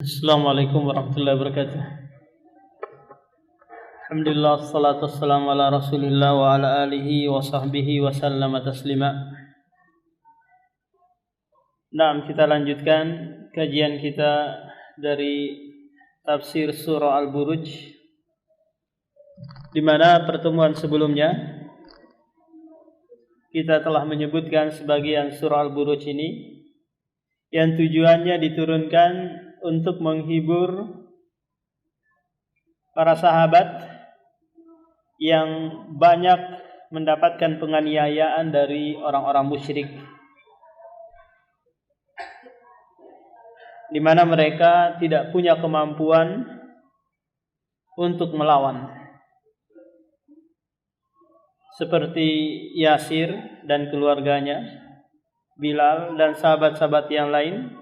Assalamualaikum warahmatullahi wabarakatuh. Alhamdulillah, salatu wassalamu ala rasulillah wa ala alihi wa sahbihi wa sallama taslima. Nah, kita lanjutkan kajian kita dari tafsir surah Al-Buruj, di mana pertemuan sebelumnya kita telah menyebutkan sebagian surah Al-Buruj ini yang tujuannya diturunkan untuk menghibur para sahabat yang banyak mendapatkan penganiayaan dari orang-orang musyrik, di mana mereka tidak punya kemampuan untuk melawan, seperti Yasir dan keluarganya, Bilal dan sahabat-sahabat yang lain,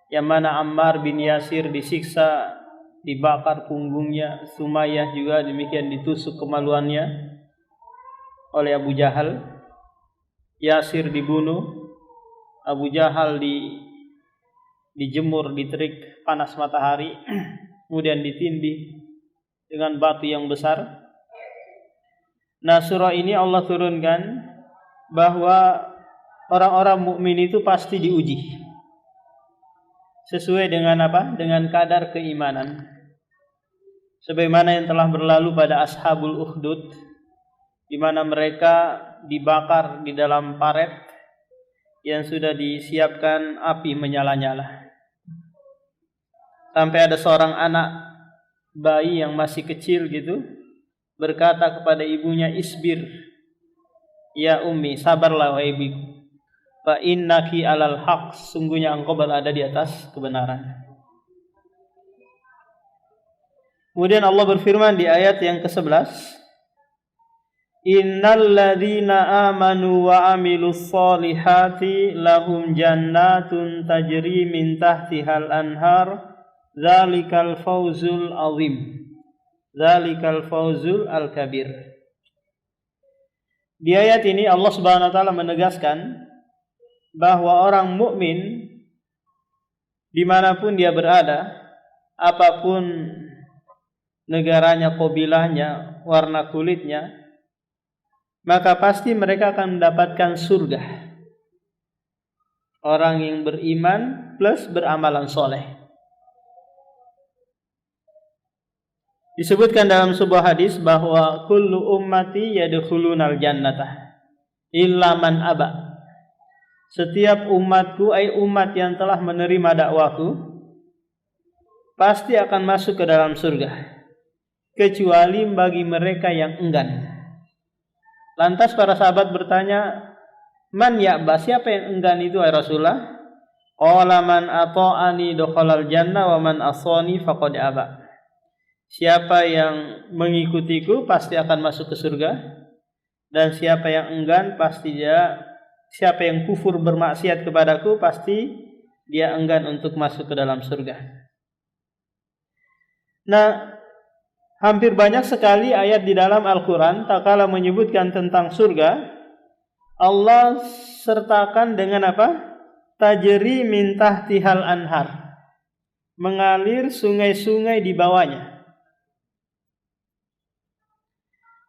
yang mana Ammar bin Yasir disiksa, dibakar punggungnya, Sumayyah juga demikian ditusuk kemaluannya oleh Abu Jahal, Yasir dibunuh, Abu Jahal dijemur di terik panas matahari, kemudian ditindih dengan batu yang besar. Nah, surah ini Allah turunkan bahwa orang-orang mukmin itu pasti diuji sesuai dengan apa? Dengan kadar keimanan. Sebagaimana yang telah berlalu pada Ashabul Ukhdud, di mana mereka dibakar di dalam paret yang sudah disiapkan api menyala-nyala. Sampai ada seorang anak bayi yang masih kecil gitu berkata kepada ibunya, "Isbir ya ummi, sabarlah wahai ibuku. Fa innaki alal haq, sungguhnya engkau berada di atas kebenaran." Kemudian Allah berfirman di ayat yang ke-11, "Innal ladzina amanu wa amilus solihati lahum jannatun tajri min tahtihal anhar, dzalikal fawzul azim." Dzalikal fawzul al-kabir. Di ayat ini Allah Subhanahu wa taala menegaskan bahwa orang mukmin dimanapun dia berada, apapun negaranya, kabilahnya, warna kulitnya, maka pasti mereka akan mendapatkan surga. Orang yang beriman plus beramalan soleh. Disebutkan dalam sebuah hadis bahwa kullu ummati yadkhulunal jannata illa man aba. Setiap umatku, umat yang telah menerima dakwahku, pasti akan masuk ke dalam surga, kecuali bagi mereka yang enggan. Lantas para sahabat bertanya, "Man ya'ba, siapa yang enggan itu ya Rasulullah?" Qala man ata'ani dakhalal jannah wa man asani faqad aba. Siapa yang mengikutiku pasti akan masuk ke surga, dan siapa yang enggan siapa yang kufur bermaksiat kepadaku pasti dia enggan untuk masuk ke dalam surga. Nah, hampir banyak sekali ayat di dalam Al-Quran tatkala menyebutkan tentang surga, Allah sertakan dengan apa? Tajri min tahtihal anhar, mengalir sungai-sungai di bawahnya.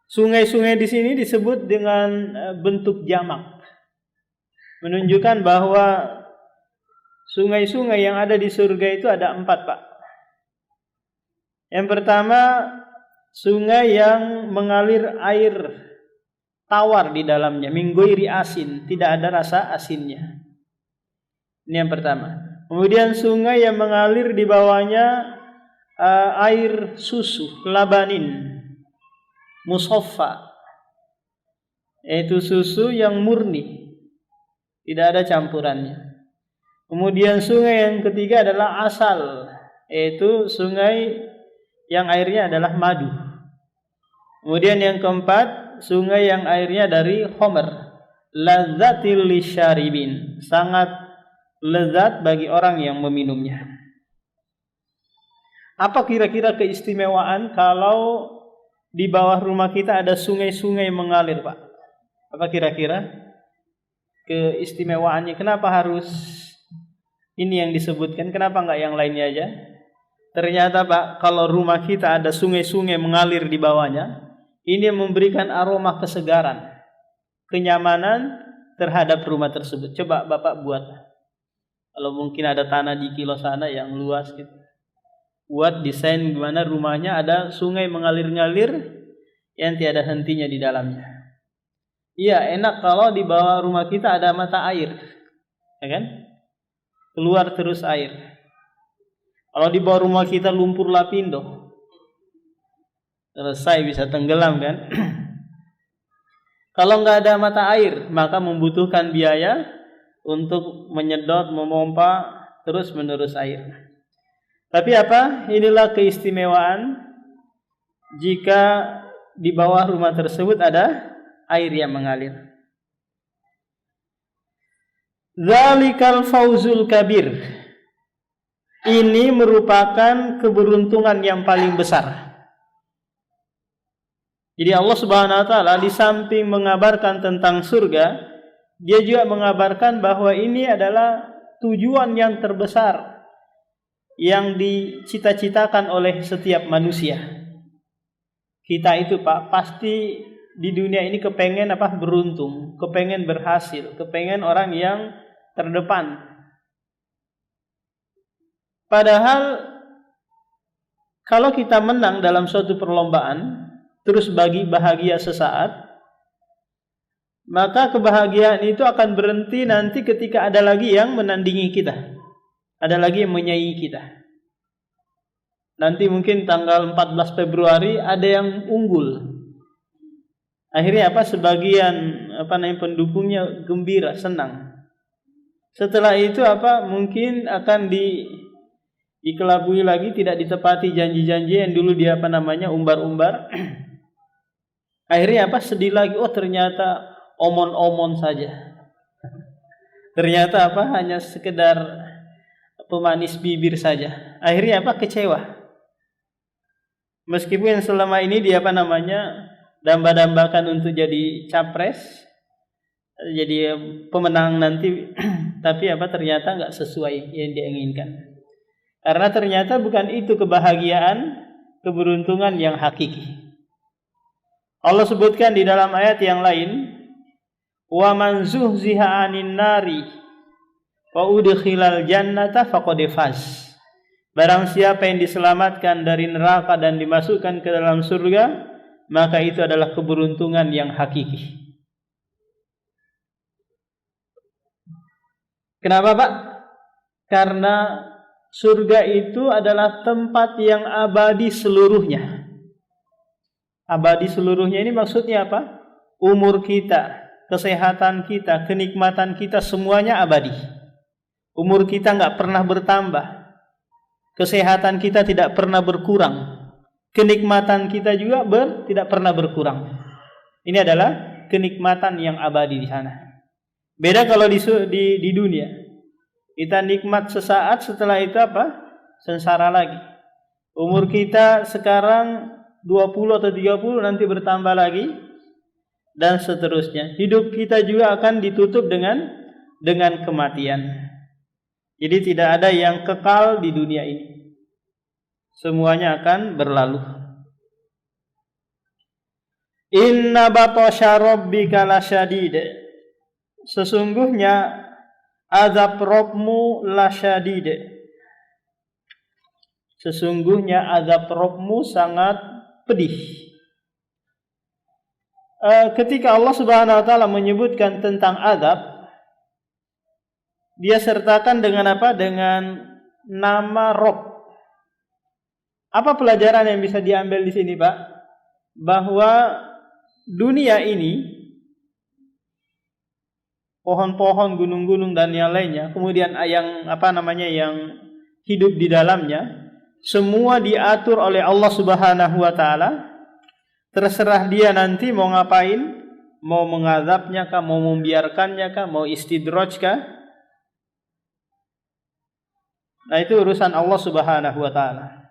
Sungai-sungai di sini disebut dengan bentuk jamak, menunjukkan bahwa sungai-sungai yang ada di surga itu ada 4, Pak. Yang pertama, sungai yang mengalir air tawar di dalamnya, min ghairi asin, tidak ada rasa asinnya. Ini yang pertama. Kemudian sungai yang mengalir di bawahnya air susu, labanin, musaffa, yaitu susu yang murni, tidak ada campurannya. Kemudian sungai yang ketiga adalah asal, yaitu sungai yang airnya adalah madu. Kemudian yang keempat, sungai yang airnya dari khamr, lazzatil lisyaribin, sangat lezat bagi orang yang meminumnya. Apa kira-kira keistimewaan kalau di bawah rumah kita ada sungai-sungai mengalir, Pak? Apa kira-kira keistimewaannya? Kenapa harus Ini yang disebutkan, kenapa enggak yang lainnya aja? Ternyata Pak, kalau rumah kita ada sungai-sungai mengalir di bawahnya, ini memberikan aroma kesegaran, kenyamanan terhadap rumah tersebut. Coba Bapak buat. Kalau mungkin ada tanah di kilo sana yang luas gitu. Buat desain gimana rumahnya ada sungai mengalir-ngalir yang tiada hentinya di dalamnya. Iya, enak kalau di bawah rumah kita ada mata air. Ya kan? Keluar terus air. Kalau di bawah rumah kita lumpur lapindo, selesai, bisa tenggelam kan? Kalau nggak ada mata air, maka membutuhkan biaya untuk menyedot, memompa terus menerus air. Tapi apa? Inilah keistimewaan jika di bawah rumah tersebut ada air yang mengalir. Zalikal fauzul kabir. Ini merupakan keberuntungan yang paling besar. Jadi Allah Subhanahu wa taala di samping mengabarkan tentang surga, dia juga mengabarkan bahwa ini adalah tujuan yang terbesar yang dicita-citakan oleh setiap manusia. Kita itu Pak, pasti di dunia ini kepengen beruntung, kepengen berhasil, kepengen orang yang terdepan. Padahal kalau kita menang dalam suatu perlombaan, terus bagi bahagia sesaat, maka kebahagiaan itu akan berhenti nanti ketika ada lagi yang menandingi kita, ada lagi yang menyaingi kita. Nanti mungkin tanggal 14 Februari ada yang unggul. Akhirnya sebagian pendukungnya gembira, senang. Setelah itu mungkin akan dikelabui lagi, tidak ditepati janji-janji yang dulu dia umbar-umbar. Akhirnya sedih lagi, oh ternyata omon-omon saja. Ternyata hanya sekedar pemanis bibir saja. Akhirnya kecewa. Meskipun selama ini dia damba-dambakan untuk jadi capres, jadi pemenang nanti, tapi ternyata enggak sesuai yang dia inginkan. Karena ternyata bukan itu kebahagiaan, keberuntungan yang hakiki. Allah sebutkan di dalam ayat yang lain, wa man zuhziha 'anil nari wa udkhilal jannata faqad faz. Barang siapa yang diselamatkan dari neraka dan dimasukkan ke dalam surga, maka itu adalah keberuntungan yang hakiki. Kenapa Pak? Karena surga itu adalah tempat yang abadi seluruhnya. Abadi seluruhnya ini maksudnya apa? Umur kita, kesehatan kita, kenikmatan kita semuanya abadi. Umur kita enggak pernah bertambah. Kesehatan kita tidak pernah berkurang. Kenikmatan kita juga tidak pernah berkurang. Ini adalah kenikmatan yang abadi di sana. Beda kalau di dunia. Kita nikmat sesaat, setelah itu sengsara lagi. Umur kita sekarang 20 atau 30, nanti bertambah lagi, dan seterusnya. Hidup kita juga akan ditutup dengan kematian. Jadi tidak ada yang kekal di dunia ini. Semuanya akan berlalu. Inna batasya rabbika lasyadid. Sesungguhnya azab Rabbmu lasyadid. Sesungguhnya azab Rabbmu sangat pedih. Ketika Allah Subhanahu wa taala menyebutkan tentang azab, dia sertakan dengan dengan nama Rabb. Apa pelajaran yang bisa diambil di sini, Pak? Bahwa dunia ini, pohon-pohon, gunung-gunung dan yang lainnya, kemudian yang yang hidup di dalamnya, semua diatur oleh Allah Subhanahu wa taala. Terserah dia nanti mau ngapain, mau mengazabnya kah, mau membiarkannya kah, mau istidraj kah. Nah, itu urusan Allah Subhanahu wa taala.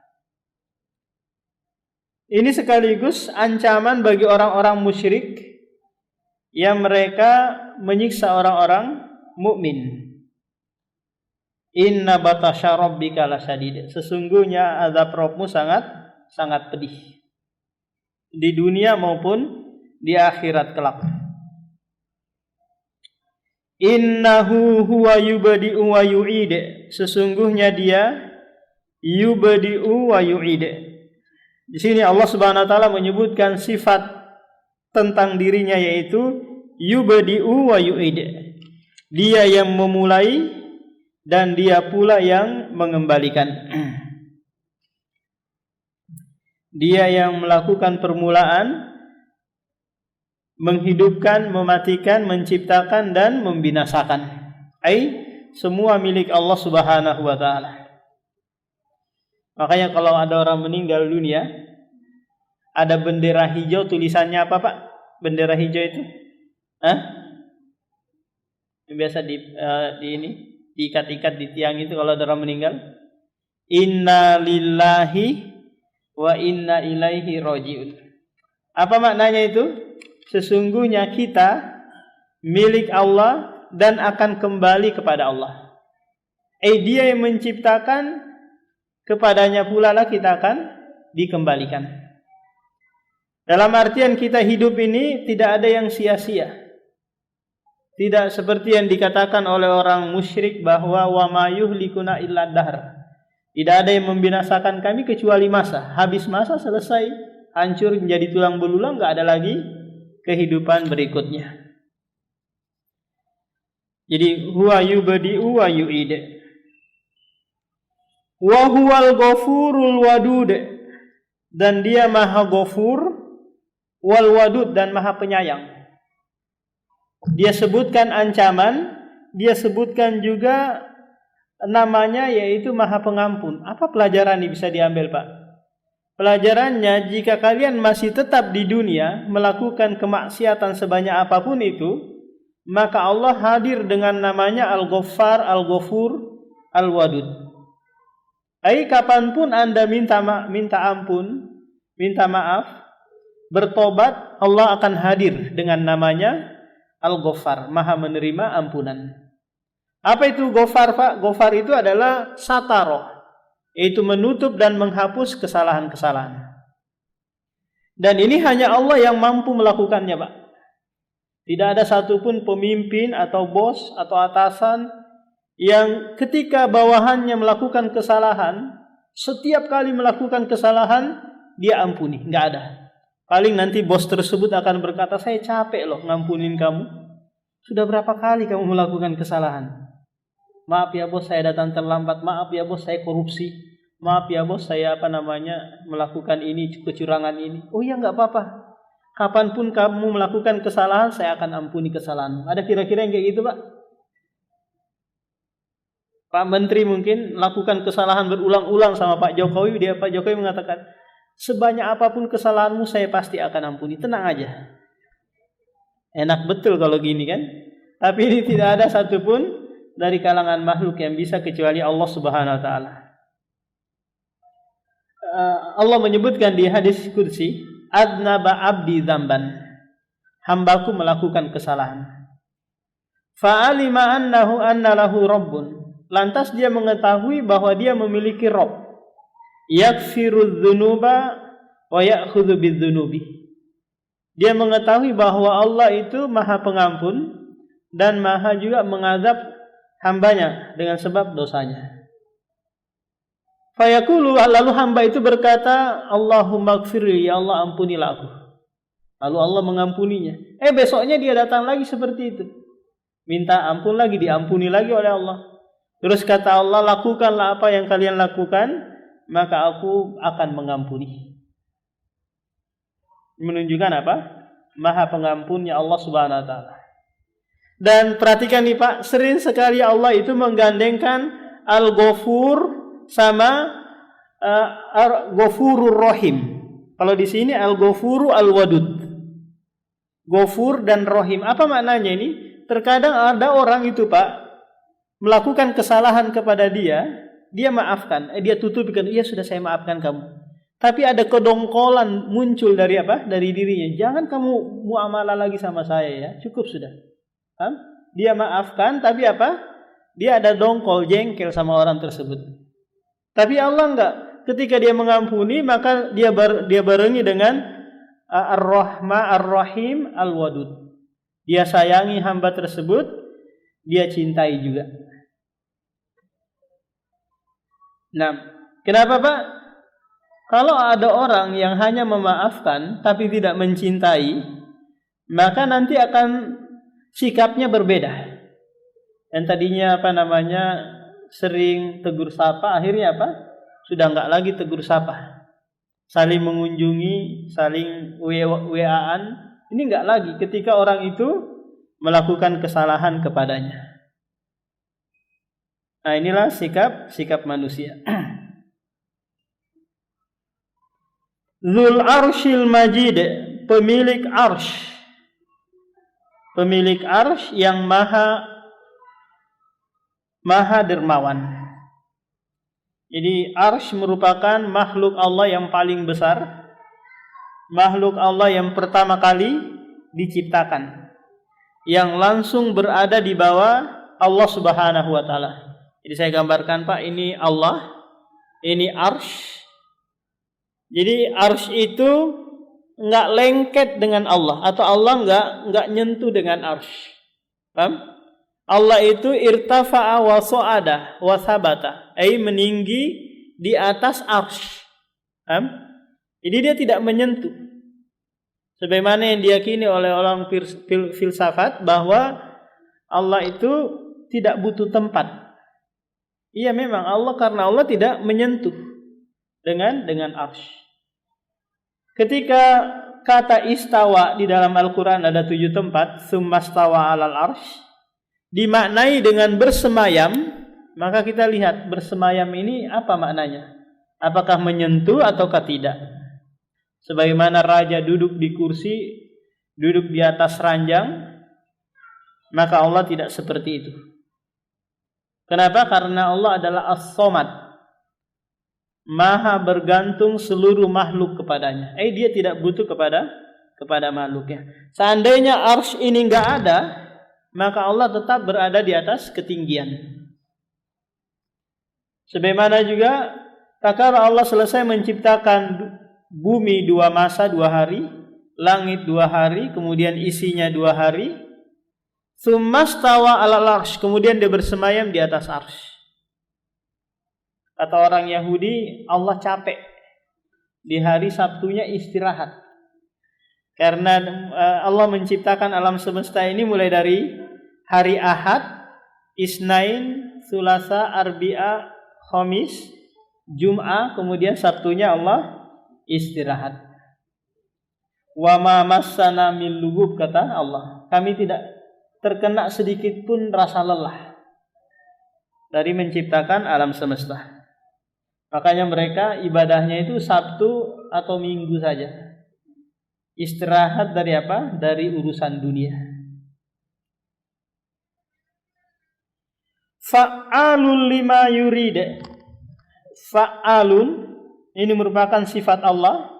Ini sekaligus ancaman bagi orang-orang musyrik yang mereka menyiksa orang-orang mukmin. Inna batasya rabbika lasyadid. Sesungguhnya azab Rabbmu sangat pedih. Di dunia maupun di akhirat kelak. Innahu huwa yubdi'u wa yu'id. Sesungguhnya dia yubdi'u wa yu'id. Di sini Allah Subhanahu wa taala menyebutkan sifat tentang dirinya, yaitu yubdi'u wa yu'id. Dia yang memulai dan dia pula yang mengembalikan. Dia yang melakukan permulaan, menghidupkan, mematikan, menciptakan dan membinasakan. Semua milik Allah Subhanahu wa taala. Makanya kalau ada orang meninggal dunia, ada bendera hijau, tulisannya apa, Pak? Bendera hijau itu? Biasa diikat-ikat di tiang itu kalau ada orang meninggal. Inna lillahi wa inna ilaihi rajiun. Apa maknanya itu? Sesungguhnya kita milik Allah dan akan kembali kepada Allah. Dia yang menciptakan, kepadanya pula lah kita akan dikembalikan. Dalam artian kita hidup ini tidak ada yang sia-sia. Tidak seperti yang dikatakan oleh orang musyrik bahwa wa ma yuhlikuna illa dahr. Tidak ada yang membinasakan kami kecuali masa. Habis masa selesai, hancur menjadi tulang belulang, enggak ada lagi kehidupan berikutnya. Jadi huwa yubdi'u wa yu'id. Wa huwal ghafurul wadud. Dan dia maha ghafur wal wadud, dan maha penyayang. Dia sebutkan ancaman, dia sebutkan juga namanya, yaitu maha pengampun. Apa pelajaran ini bisa diambil, Pak? Pelajarannya, jika kalian masih tetap di dunia melakukan kemaksiatan sebanyak apapun itu, maka Allah hadir dengan namanya Al-Ghaffar, Al-Ghafur, Al-Wadud. Kapanpun Anda minta ampun, minta maaf, bertobat, Allah akan hadir dengan namanya Al-Ghaffar, maha menerima ampunan. Apa itu Ghaffar, Pak? Ghaffar itu adalah sataroh, yaitu menutup dan menghapus kesalahan-kesalahan. Dan ini hanya Allah yang mampu melakukannya, Pak. Tidak ada satupun pemimpin atau bos atau atasan yang ketika bawahannya melakukan kesalahan, setiap kali melakukan kesalahan dia ampuni. Enggak ada. Paling nanti bos tersebut akan berkata, saya capek loh ngampunin kamu. Sudah berapa kali kamu melakukan kesalahan? Maaf ya bos, saya datang terlambat. Maaf ya bos, saya korupsi. Maaf ya bos, saya melakukan ini, kecurangan ini. Oh iya, enggak apa-apa. Kapanpun kamu melakukan kesalahan, saya akan ampuni kesalahanmu. Ada kira-kira yang kayak gitu, Pak? Pak Menteri mungkin melakukan kesalahan berulang-ulang sama Pak Jokowi. Pak Jokowi mengatakan, sebanyak apapun kesalahanmu, saya pasti akan ampuni. Tenang aja. Enak betul kalau gini kan? Tapi ini tidak ada satupun dari kalangan makhluk yang bisa kecuali Allah Subhanahu wa taala. Allah menyebutkan di hadis qudsi, adnaba abdi dzamban. Hambaku melakukan kesalahan. Fa'alima annahu anna lahu rabbun. Lantas dia mengetahui bahwa dia memiliki Rabb. Yaghfirudz dzunuba wa ya'khudzu bidzunubi. Dia mengetahui bahwa Allah itu maha pengampun dan maha juga mengazab hambanya dengan sebab dosanya. Fayaqulu, lalu hamba itu berkata, Allahumma ighfirli, ya Allah ampunilah aku. Lalu Allah mengampuninya. Besoknya dia datang lagi seperti itu. Minta ampun lagi, diampuni lagi oleh Allah. Terus kata Allah, lakukanlah apa yang kalian lakukan, maka aku akan mengampuni. Menunjukkan apa? Maha pengampunnya Allah Subhanahu wa taala. Dan perhatikan nih Pak, sering sekali Allah itu menggandengkan Al-Ghafur sama Ghafurur Rahim. Kalau di sini Al-Ghafuru Al-Wadud. Ghafur dan Rahim. Apa maknanya ini? Terkadang ada orang itu Pak, melakukan kesalahan kepada dia maafkan, dia tutupikan, iya sudah saya maafkan kamu. Tapi ada kedongkolan muncul dari apa? Dari dirinya. Jangan kamu muamalah lagi sama saya ya, cukup sudah. Dia maafkan, tapi apa? dia ada dongkol, jengkel sama orang tersebut. Tapi Allah enggak. Ketika dia mengampuni, maka dia barengi dengan Ar-Rahma, Ar-Rahim, Al-Wadud. Dia sayangi hamba tersebut, dia cintai juga. Nah, kenapa Pak? Kalau ada orang yang hanya memaafkan tapi tidak mencintai, maka nanti akan sikapnya berbeda. Yang tadinya sering tegur sapa, akhirnya sudah enggak lagi tegur sapa. Saling mengunjungi, saling WA-an, ini enggak lagi ketika orang itu melakukan kesalahan kepadanya. Nah, inilah sikap manusia. Dzul Arsyil Majid, pemilik arsy. Pemilik arsy yang maha dermawan. Jadi arsy merupakan makhluk Allah yang paling besar, makhluk Allah yang pertama kali diciptakan, yang langsung berada di bawah Allah Subhanahu wa taala. Jadi saya gambarkan Pak, ini Allah, ini arsy. Jadi arsy itu enggak lengket dengan Allah, atau Allah enggak nyentuh dengan arsy. Paham? Allah itu irtafa'a wa sa'ada wa sabata, meninggi di atas arsy. Paham? Jadi dia tidak menyentuh. Sebagaimana yang diyakini oleh orang filsafat bahwa Allah itu tidak butuh tempat. Iya, memang Allah, karena Allah tidak menyentuh dengan arsy. Ketika kata istawa di dalam Al-Quran ada 7 tempat, summastawa alal arsy, dimaknai dengan bersemayam, maka kita lihat bersemayam ini apa maknanya? Apakah menyentuh ataukah tidak? Sebagaimana raja duduk di kursi, duduk di atas ranjang, maka Allah tidak seperti itu. Kenapa? Karena Allah adalah As-Somad, maha bergantung seluruh makhluk kepadanya. Dia tidak butuh kepada makhluknya. Seandainya arsy ini enggak ada, maka Allah tetap berada di atas ketinggian. Sebagaimana juga tatkala Allah selesai menciptakan bumi 2 masa 2 hari, langit 2 hari, kemudian isinya 2 hari, tsummastawa 'alal arsy, kemudian dia bersemayam di atas arsy. Kata orang Yahudi, Allah capek. Di hari Sabtunya istirahat. Karena Allah menciptakan alam semesta ini mulai dari hari Ahad, Isnain, Sulasa, Arbi'a, Khamis, Jum'ah, kemudian Sabtunya Allah istirahat. Wa ma massana min lugub, kata Allah. Kami tidak terkena sedikit pun rasa lelah dari menciptakan alam semesta. Makanya mereka ibadahnya itu Sabtu atau Minggu saja. Istirahat dari apa? Dari urusan dunia. Fa'alun lima yurid. Fa'alun, ini merupakan sifat Allah.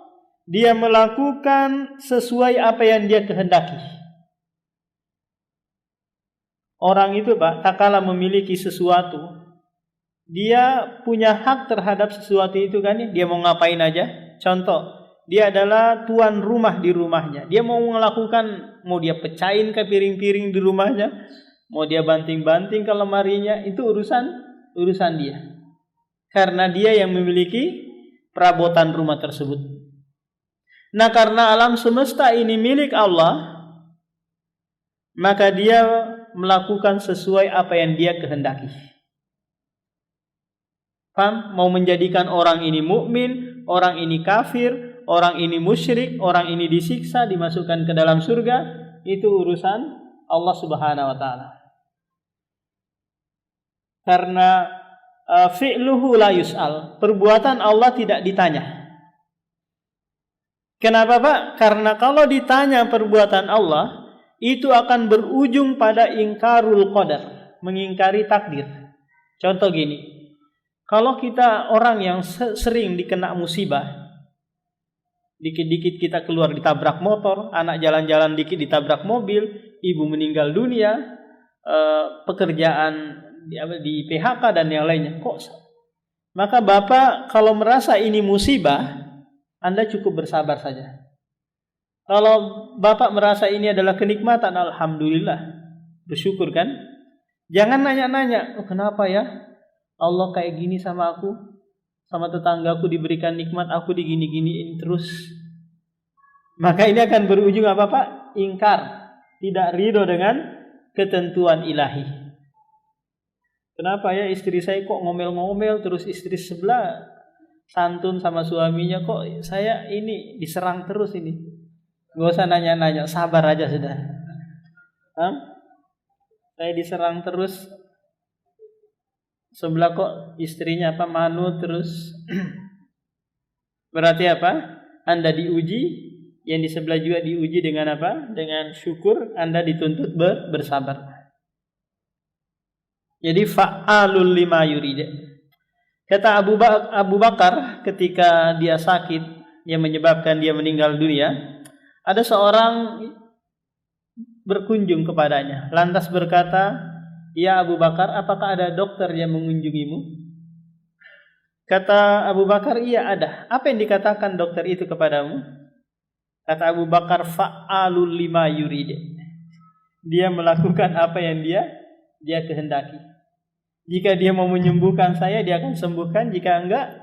Dia melakukan sesuai apa yang dia kehendaki. Orang itu Pak, tak kala memiliki sesuatu, dia punya hak terhadap sesuatu itu kan, dia mau ngapain aja. Contoh, dia adalah tuan rumah di rumahnya. Dia mau melakukan, mau dia pecahin ke piring-piring di rumahnya, mau dia banting-banting ke lemarinya, itu urusan dia. Karena dia yang memiliki perabotan rumah tersebut. Nah, karena alam semesta ini milik Allah, maka dia melakukan sesuai apa yang dia kehendaki. Paham? Mau menjadikan orang ini mukmin, orang ini kafir, orang ini musyrik, orang ini disiksa, dimasukkan ke dalam surga, itu urusan Allah Subhanahu wa taala. Karena fi'luhu la yus'al, perbuatan Allah tidak ditanya. Kenapa Pak? Karena kalau ditanya perbuatan Allah, itu akan berujung pada ingkarul qadar, mengingkari takdir. Contoh gini, kalau kita orang yang sering dikena musibah, dikit-dikit kita keluar ditabrak motor, anak jalan-jalan dikit ditabrak mobil, ibu meninggal dunia, pekerjaan di PHK dan yang lainnya. Maka Bapak kalau merasa ini musibah, Anda cukup bersabar saja. Kalau Bapak merasa ini adalah kenikmatan, alhamdulillah, bersyukur kan? Jangan nanya-nanya, kenapa ya Allah kayak gini sama aku, sama tetanggaku diberikan nikmat, aku digini-giniin terus. Maka ini akan berujung apa Pak? Ingkar, tidak ridho dengan ketentuan ilahi. Kenapa ya istri saya kok ngomel-ngomel, terus istri sebelah santun sama suaminya, kok saya ini diserang terus ini. Gak usah nanya-nanya, sabar aja sudah. Saya diserang terus, sebelah kok istrinya manut terus. Berarti apa? Anda diuji, yang di sebelah juga diuji dengan apa? Dengan syukur. Anda dituntut bersabar. Jadi fa'alul lima yurid. Kata Abu Bakar ketika dia sakit yang menyebabkan dia meninggal dunia, ada seorang berkunjung kepadanya, lantas berkata, "Ya Abu Bakar, apakah ada dokter yang mengunjungimu?" Kata Abu Bakar, "Iya ada." "Apa yang dikatakan dokter itu kepadamu?" Kata Abu Bakar, "Fa'alul lima yurid." Dia melakukan apa yang dia kehendaki. Jika dia mau menyembuhkan saya, dia akan sembuhkan. Jika enggak,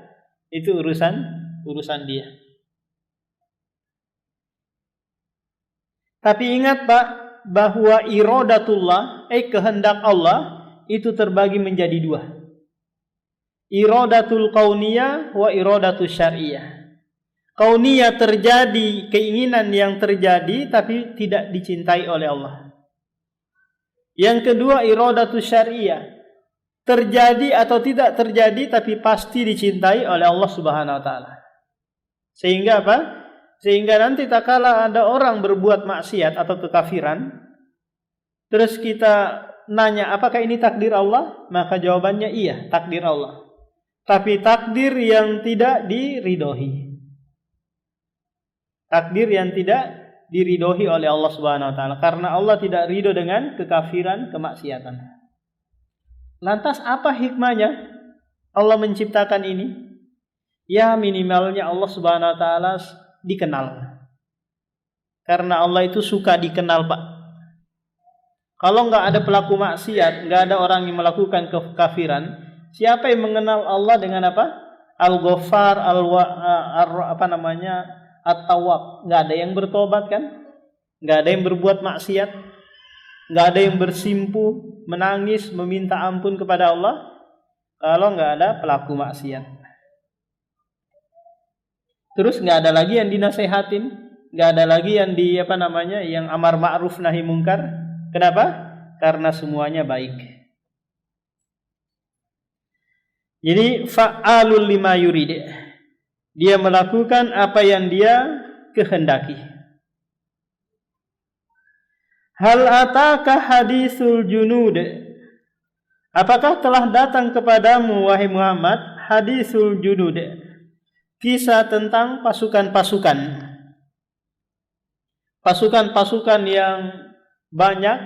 itu urusan dia. Tapi ingat Pak, bahwa iradatullah, kehendak Allah itu terbagi menjadi dua. Iradatul kauniyah wa iradatul syar'iyah. Kauniyah terjadi, keinginan yang terjadi tapi tidak dicintai oleh Allah. Yang kedua iradatul syar'iyah, terjadi atau tidak terjadi tapi pasti dicintai oleh Allah Subhanahu wa taala. Sehingga apa? Sehingga nanti tak kala ada orang berbuat maksiat atau kekafiran, terus kita nanya apakah ini takdir Allah? Maka jawabannya iya, takdir Allah. Tapi takdir yang tidak diridhoi. Takdir yang tidak diridhoi oleh Allah Subhanahu wa taala, karena Allah tidak ridho dengan kekafiran, kemaksiatan. Lantas apa hikmahnya Allah menciptakan ini? Ya minimalnya Allah Subhanahu wa taala dikenal. Karena Allah itu suka dikenal Pak. Kalau nggak ada pelaku maksiat, nggak ada orang yang melakukan kekafiran, siapa yang mengenal Allah dengan apa? Al-Ghaffar, At-Tawwab. Nggak ada yang bertobat kan? Nggak ada yang berbuat maksiat, nggak ada yang bersimpu, menangis, meminta ampun kepada Allah. Kalau nggak ada pelaku maksiat. Terus nggak ada lagi yang dinasehatin, nggak ada lagi yang yang amar ma'ruf nahi mungkar. Kenapa? Karena semuanya baik. Jadi fa'alul lima yurid. Dia melakukan apa yang dia kehendaki. Hal ataka hadisul junud. Apakah telah datang kepadamu wahai Muhammad hadisul junud? Kisah tentang pasukan-pasukan. Pasukan-pasukan yang banyak,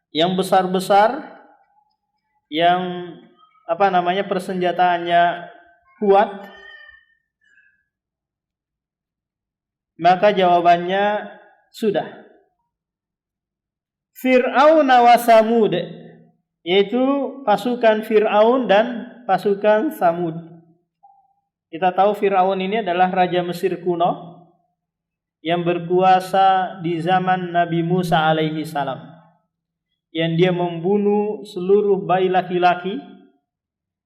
yang besar-besar, yang persenjataannya kuat. Maka jawabannya sudah. Fir'aun wa Samud, yaitu pasukan Fir'aun dan pasukan Samud. Kita tahu Fir'aun ini adalah raja Mesir kuno yang berkuasa di zaman Nabi Musa alaihi salam. Yang dia membunuh seluruh bayi laki-laki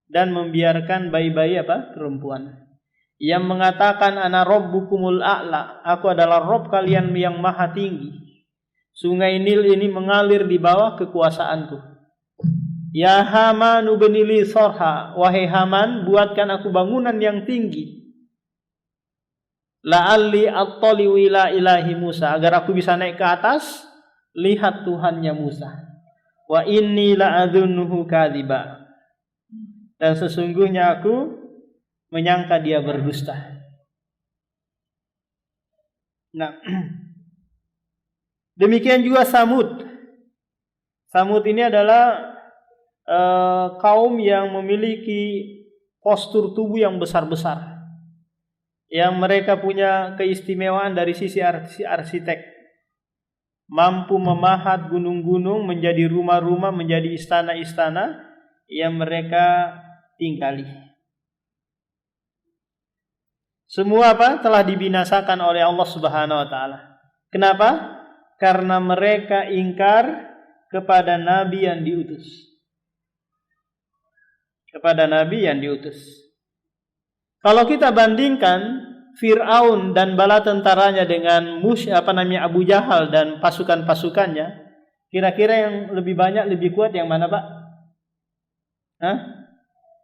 dan membiarkan bayi-bayi perempuan. Yang mengatakan ana rabbukumul a'la, aku adalah Rabb kalian yang maha tinggi. Sungai Nil ini mengalir di bawah kekuasaanku. Ya Haman ubnili sorha, wahai Haman, buatkan aku bangunan yang tinggi. La'alli attali'u ila ilahi Musa, agar aku bisa naik ke atas lihat Tuhannya Musa. Wa inni la'adhunnuhu kadziba, dan sesungguhnya aku menyangka dia berdusta. Nah, demikian juga Samud. Samud ini adalah kaum yang memiliki postur tubuh yang besar-besar, yang mereka punya keistimewaan dari sisi arsitek, mampu memahat gunung-gunung menjadi rumah-rumah, menjadi istana-istana yang mereka tinggali. Semua telah dibinasakan oleh Allah Subhanahu wa taala. Kenapa? Karena mereka ingkar kepada nabi yang diutus. Kepada nabi yang diutus. Kalau kita bandingkan Fir'aun dan bala tentaranya dengan Abu Jahal dan pasukan-pasukannya, kira-kira yang lebih banyak, lebih kuat yang mana, Pak?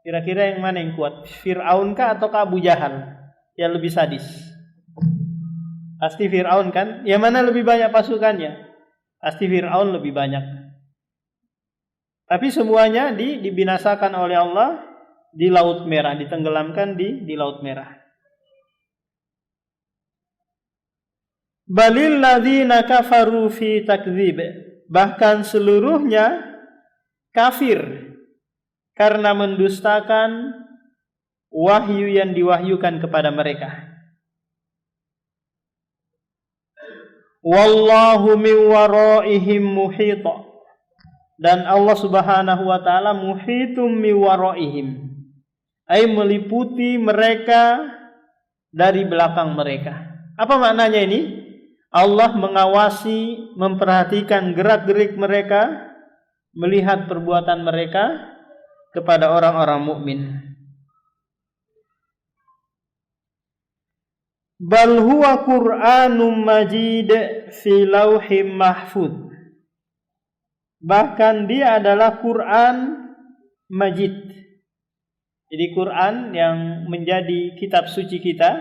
Kira-kira yang mana yang kuat? Fir'aun kah atau Abu Jahal yang lebih sadis? Pasti Fir'aun kan? Yang mana lebih banyak pasukannya? Pasti Fir'aun lebih banyak. Tapi semuanya dibinasakan oleh Allah di Laut Merah, ditenggelamkan di Laut Merah. Balil ladzina kafaru fi takdzib. Bahkan seluruhnya kafir karena mendustakan wahyu yang diwahyukan kepada mereka. Wallahu min waraihim muhit. Dan Allah Subhanahu wa taala muhitum min waraihim, ay meliputi mereka dari belakang mereka. Apa maknanya ini? Allah mengawasi, memperhatikan gerak-gerik mereka, melihat perbuatan mereka kepada orang-orang mukmin. Bal huwa Qur'anum Majid fi lauhim mahfud. Bahkan dia adalah Quran Majid. Jadi Quran yang menjadi kitab suci kita,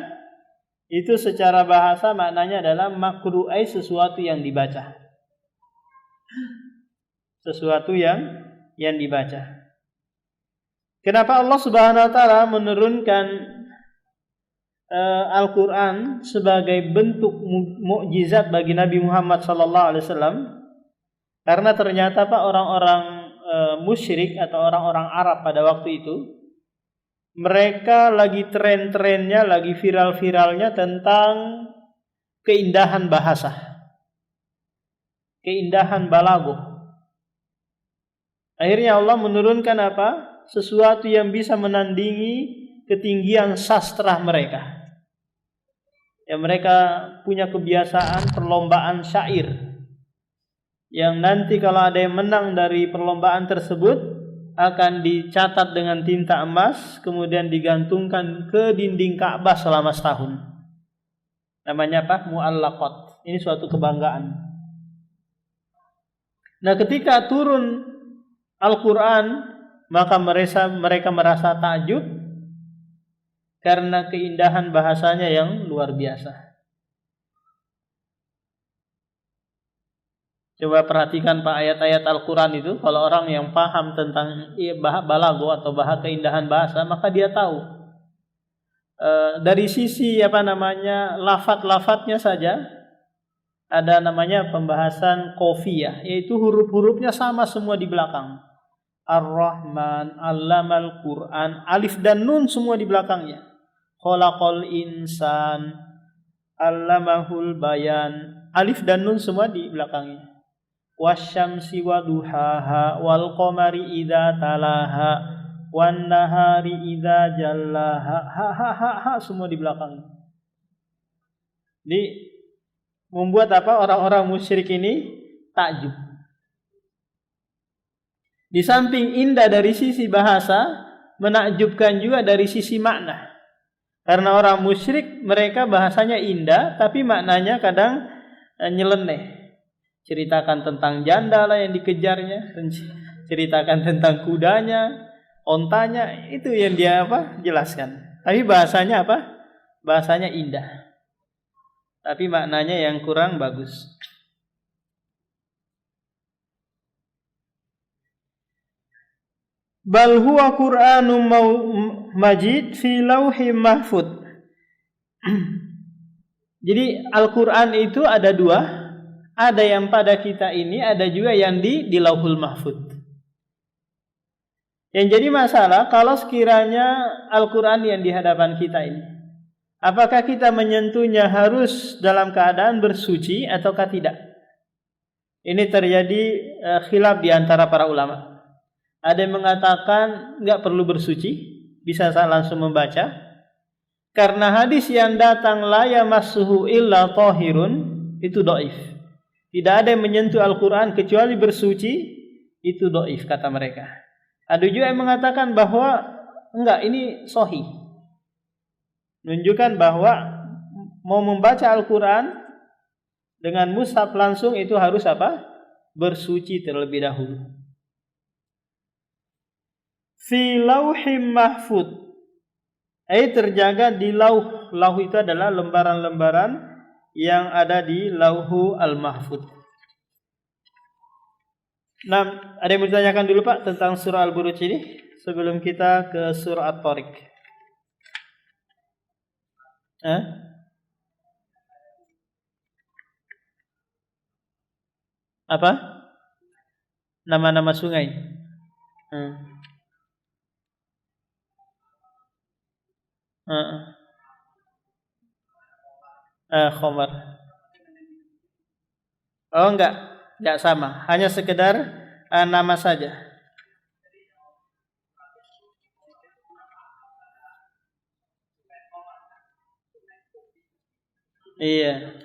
itu secara bahasa maknanya adalah makru'ai, sesuatu yang dibaca. Sesuatu yang dibaca. Kenapa Allah Subhanahu wa taala menurunkan Al-Qur'an sebagai bentuk mukjizat bagi Nabi Muhammad sallallahu alaihi wasallam? Karena ternyata orang-orang musyrik atau orang-orang Arab pada waktu itu, mereka lagi tren-trennya, lagi viral-viralnya tentang keindahan bahasa, keindahan balaghah. Akhirnya Allah menurunkan sesuatu yang bisa menandingi ketinggian sastra mereka. Yang mereka punya kebiasaan perlombaan syair, yang nanti kalau ada yang menang dari perlombaan tersebut akan dicatat dengan tinta emas, kemudian digantungkan ke dinding Ka'bah selama setahun. Namanya Mu'allaqat. Ini suatu kebanggaan. Nah, ketika turun Al-Quran, maka mereka merasa takjub karena keindahan bahasanya yang luar biasa. Coba perhatikan Pak ayat-ayat Al-Quran itu. Kalau orang yang paham tentang balaghah atau keindahan bahasa, maka dia tahu dari sisi lafaz-lafaznya saja ada namanya pembahasan qafiyah, yaitu huruf-hurufnya sama semua di belakang. Ar-Rahman, Allamal Quran, alif dan nun semua di belakangnya. Khalaqal insan, Allamahul bayan, alif dan nun semua di belakangnya. Wasyamsi waduhaha wal qamari idza talaha wan nahari idza jallaha, ha semua di belakang. Jadi membuat orang-orang musyrik ini takjub. Di samping indah dari sisi bahasa, menakjubkan juga dari sisi makna. Karena orang musyrik mereka bahasanya indah, tapi maknanya kadang nyeleneh. Ceritakan tentang janda lah yang dikejarnya, ceritakan tentang kudanya, ontanya, itu yang dia jelaskan. Tapi bahasanya Bahasanya indah. Tapi maknanya yang kurang bagus. Bal huwa Qur'anum Majid fi lauhim mahfud. Jadi Al-Qur'an itu ada dua. Ada yang pada kita ini, ada juga yang di Lauhul Mahfud. Yang jadi masalah kalau sekiranya Al-Quran yang di hadapan kita ini, apakah kita menyentuhnya harus dalam keadaan bersuci ataukah tidak? Ini terjadi khilaf di antara para ulama. Ada yang mengatakan enggak perlu bersuci, bisa langsung membaca. Karena hadis yang datang la yamassuhu illa tahirun itu dhaif. Tidak ada yang menyentuh Al-Quran kecuali bersuci, itu dhaif kata mereka. Ada juga yang mengatakan bahwa enggak, ini sahih. Menunjukkan bahwa mau membaca Al-Quran dengan mushaf langsung itu harus apa? Bersuci terlebih dahulu. Fi lauhim mahfud, terjaga di lauh. Lauh itu adalah lembaran-lembaran yang ada di lauhu al-mahfud. Nah, ada yang mau ditanyakan dulu Pak tentang surah Al-Buruj ini sebelum kita ke surah At-Tariq. Apa? Nama-nama sungai. Khomar. Oh enggak sama, hanya sekedar nama saja. Iya.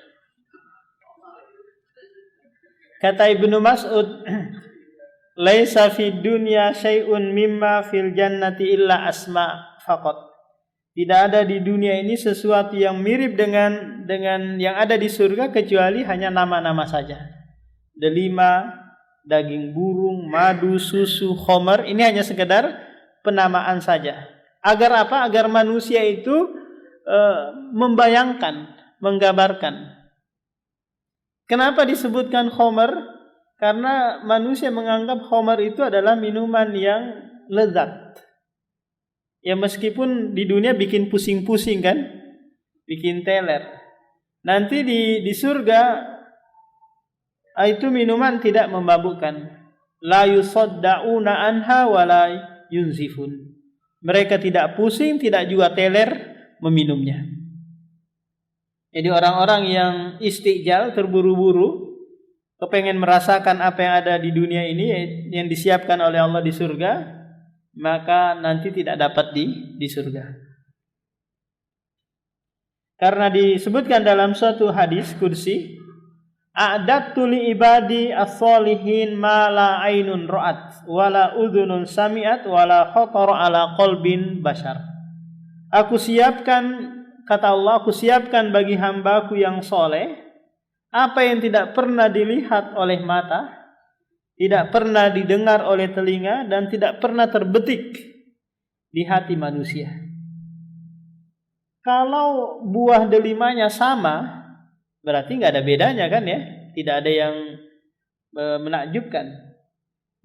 Kata Ibnu Mas'ud, laisa fid dunya syai'un mimma fil jannati illa asma faqat. Tidak ada di dunia ini sesuatu yang mirip dengan yang ada di surga kecuali hanya nama-nama saja. Delima, daging burung, madu, susu, khomer, ini hanya sekedar penamaan saja. Agar apa? Agar manusia itu membayangkan, menggambarkan. Kenapa disebutkan khomer? Karena manusia menganggap khomer itu adalah minuman yang lezat. Ya meskipun di dunia bikin pusing-pusing kan, bikin teler. Nanti di surga itu minuman tidak memabukkan. La yusaddauna anha wa la yunzifun. Mereka tidak pusing, tidak juga teler meminumnya. Jadi orang-orang yang istijal, terburu-buru, kepengen merasakan apa yang ada di dunia ini yang disiapkan oleh Allah di surga, maka nanti tidak dapat di surga. Karena disebutkan dalam suatu hadis qudsi, a'dattu li ibadi as-solihin ma la ainun ra'at wala udhunun sami'at wala khatara ala qalbin bashar. Aku siapkan, kata Allah, aku siapkan bagi hambaku yang soleh apa yang tidak pernah dilihat oleh mata, tidak pernah didengar oleh telinga, dan tidak pernah terbetik di hati manusia. Kalau buah delimanya sama, berarti nggak ada bedanya kan ya? Tidak ada yang menakjubkan.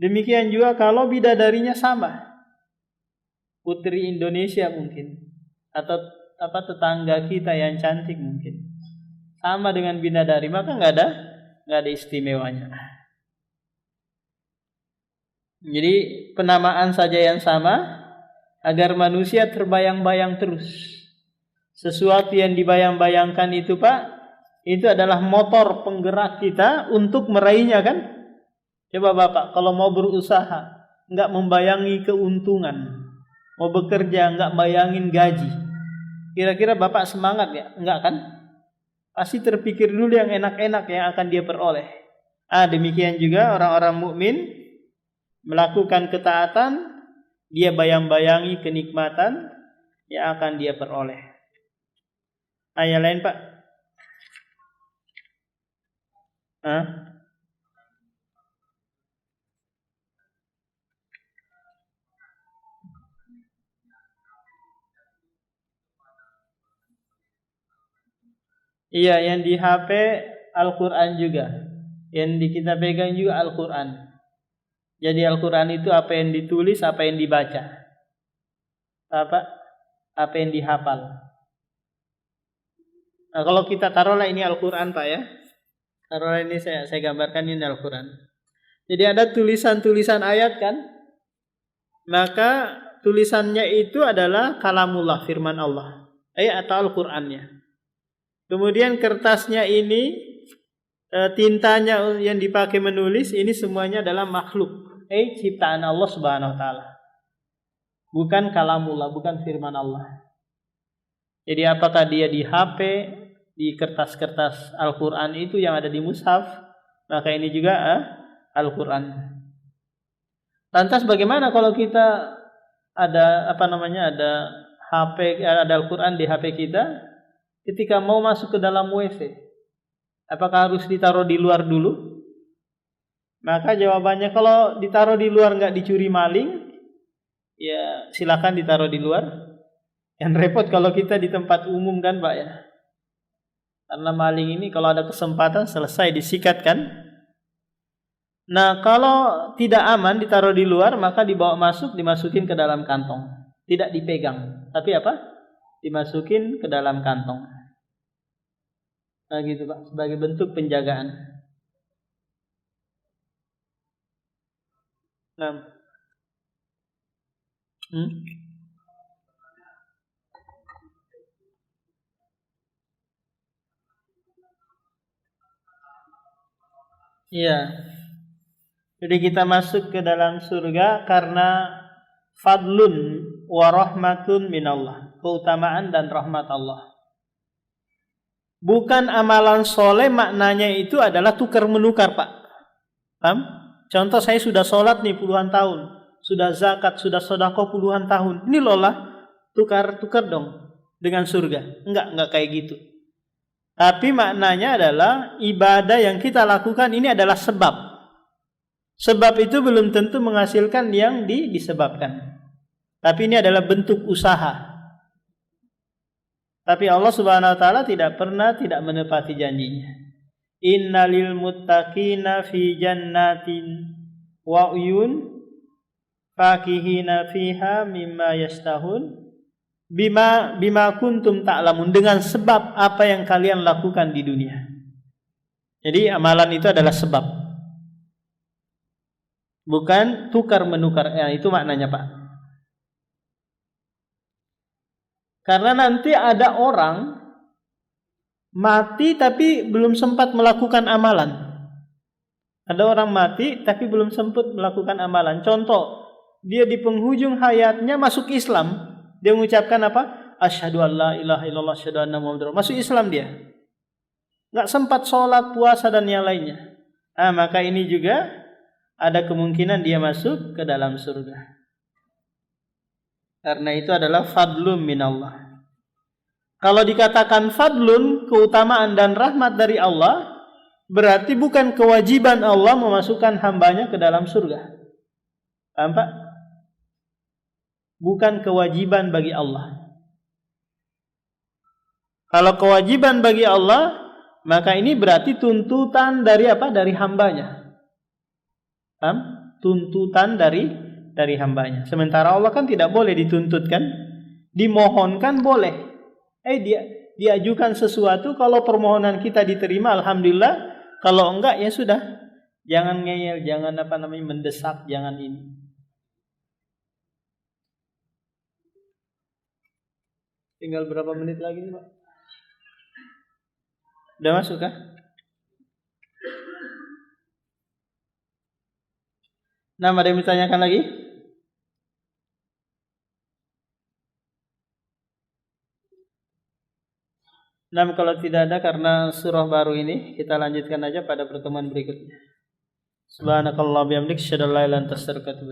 Demikian juga kalau bidadarinya sama, putri Indonesia mungkin, atau tetangga kita yang cantik mungkin, sama dengan bidadari, maka nggak ada istimewanya. Jadi penamaan saja yang sama agar manusia terbayang-bayang terus. Sesuatu yang dibayang-bayangkan itu Pak, itu adalah motor penggerak kita untuk meraihnya kan? Coba Bapak kalau mau berusaha enggak membayangi keuntungan, mau bekerja enggak bayangin gaji, kira-kira Bapak semangat ya? Enggak kan? Pasti terpikir dulu yang enak-enak yang akan dia peroleh. Demikian juga orang-orang mukmin melakukan ketaatan, dia bayang-bayangi kenikmatan yang akan dia peroleh. Ayat lain Pak. Iya, yang di HP Al-Quran juga, yang kita pegang juga Al-Quran. Jadi Al-Quran itu apa yang ditulis, apa yang dibaca, apa yang dihafal. Nah, kalau kita taruhlah ini Al-Quran Pak ya, taruhlah ini saya gambarkan ini Al-Quran. Jadi ada tulisan-tulisan ayat kan, maka tulisannya itu adalah kalamullah, firman Allah, atau Al-Qur'annya. Kemudian kertasnya ini, tintanya yang dipakai menulis ini semuanya adalah makhluk, ciptaan Allah Subhanahu wa taala. Bukan kalamullah, bukan firman Allah. Jadi apakah dia di HP, di kertas-kertas Al-Qur'an itu yang ada di mushaf, maka ini juga Al-Qur'an. Lantas bagaimana kalau kita ada ada HP, ada Al-Qur'an di HP kita, ketika mau masuk ke dalam WC, apakah harus ditaruh di luar dulu? Maka jawabannya, kalau ditaruh di luar nggak dicuri maling, ya silakan ditaruh di luar. Yang repot kalau kita di tempat umum kan Pak ya. Karena maling ini kalau ada kesempatan selesai disikat kan. Nah kalau tidak aman ditaruh di luar, maka dibawa masuk, dimasukin ke dalam kantong. Tidak dipegang, tapi dimasukin ke dalam kantong. Nah gitu Pak, sebagai bentuk penjagaan. Nah. Iya. Jadi kita masuk ke dalam surga karena fadlun wa rahmatun minallah, keutamaan dan rahmat Allah. Bukan amalan soleh, maknanya itu adalah tukar menukar Pak. Paham? Contoh, saya sudah sholat nih puluhan tahun, sudah zakat, sudah sedekah puluhan tahun. Ini loh lah, tukar-tukar dong dengan surga. Enggak kayak gitu. Tapi maknanya adalah ibadah yang kita lakukan ini adalah sebab. Sebab itu belum tentu menghasilkan yang disebabkan. Tapi ini adalah bentuk usaha. Tapi Allah Subhanahu wa taala tidak pernah tidak menepati janjinya. Innalil muttaqina fi jannatin wa uyun fakihina fiha mimma yastahun bima kuntum ta'lamun, dengan sebab apa yang kalian lakukan di dunia. Jadi amalan itu adalah sebab, bukan tukar menukar. Ya, itu maknanya Pak. Karena nanti ada orang mati tapi belum sempat melakukan amalan. Ada orang mati tapi belum sempat melakukan amalan. Contoh, dia di penghujung hayatnya masuk Islam. Dia mengucapkan apa? Asyhadu an la ilaha illallah asyhadu anna muhammadar rasulullah. Masuk Islam dia. Enggak sempat sholat, puasa dan yang lainnya. Maka ini juga ada kemungkinan dia masuk ke dalam surga. Karena itu adalah fadlun minallah. Kalau dikatakan fadlun, keutamaan dan rahmat dari Allah, berarti bukan kewajiban Allah memasukkan hambanya ke dalam surga. Paham Pak? Bukan kewajiban bagi Allah. Kalau kewajiban bagi Allah, maka ini berarti tuntutan dari apa? Dari hambanya. Paham? Tuntutan dari hambanya. Sementara Allah kan tidak boleh dituntutkan, dimohonkan boleh. Diajukan sesuatu, kalau permohonan kita diterima, alhamdulillah. Kalau enggak, ya sudah. Jangan ngeyel, jangan mendesak, jangan ini. Tinggal berapa menit lagi nih Pak? Udah masuk kah? Nah, ada yang ditanyakan lagi? Nah, kalau tidak ada, karena surah baru ini, kita lanjutkan aja pada pertemuan berikutnya. Subhanakallah bihamdik, syadallah ilan tasarkatu.